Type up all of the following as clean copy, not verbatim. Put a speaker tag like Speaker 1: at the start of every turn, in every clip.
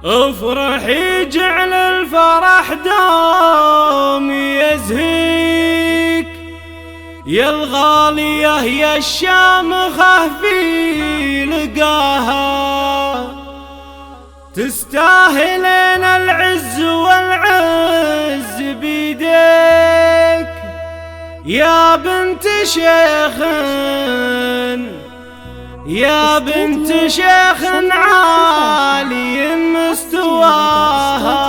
Speaker 1: افرحي جعل الفرح دوم يزهيك يا الغالية يا الشامخة في لقاها، تستاهلين العز والعز بيديك يا بنت شيخ يا بنت شيخ عالي مستواها.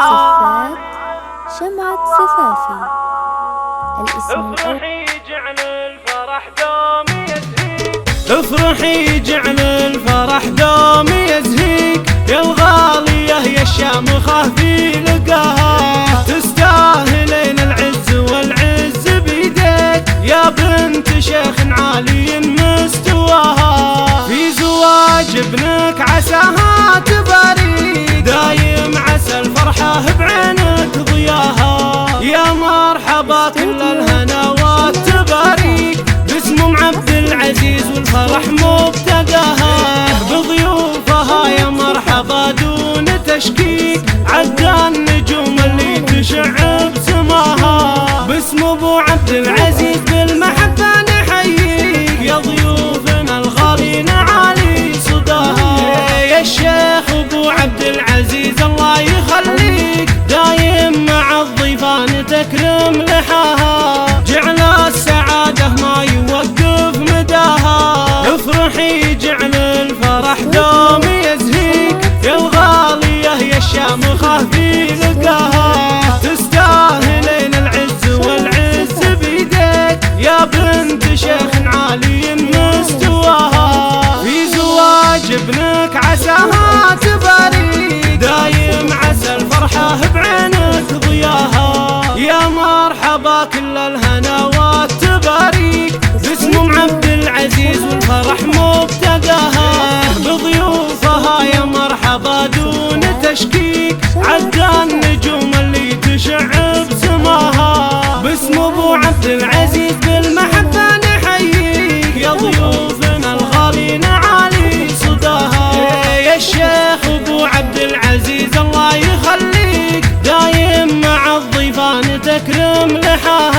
Speaker 2: صفات شمعة صفافي الاسم
Speaker 1: افرحي جعل الفرح دوم يزهيك، افرحي جعل الفرح دوم يزهيك يا الغالية يا الشامخة في لقاها، تستاهلين العز والعز بيديك يا بنت شيخ عالي مستواها. في زواج ابنك عساها تباريك، دايم عسى الفرحة بعينك ضياها، يا مرحبا كل الهناوات تباريك باسم عبد العزيز والفرح مبتداها، بضيوفها يا مرحبا دون تشكيك عدى النجوم اللي تشع بسماها، باسم ابو عبد العزيز بالمحبة نحييك يا ضيوفنا الغالين عالي صداها، يا الشيخ ابو عبد العزيز الله يخليك دايم مع الضيفان تكرم لحاها، جعل السعادة ما يوقف مداها. افرحي جعل الفرح دوم يزهيك يا الغالية يا الشامخة في لقاها، تستاهلين العز والعز بيديك يا بنت شيخ عالي مستواها. في زواج ابنك عساها تباريك، دايم عسى الفرحة بعينك ضياها، يا مرحبا كل الهناوات تباريك باسم عبد العزيز والفرح مبتداها، بضيوفها يا مرحبا دون تشكيك عدى النجوم اللي تشع بسماها، باسم ابو عبد العزيز بالمحبة نحييك يا ضيوفنا الغالين عالي صداها، يا الشيخ ابو عبد العزيز الله يخليك دايم مع الضيفان تكرم لحاها.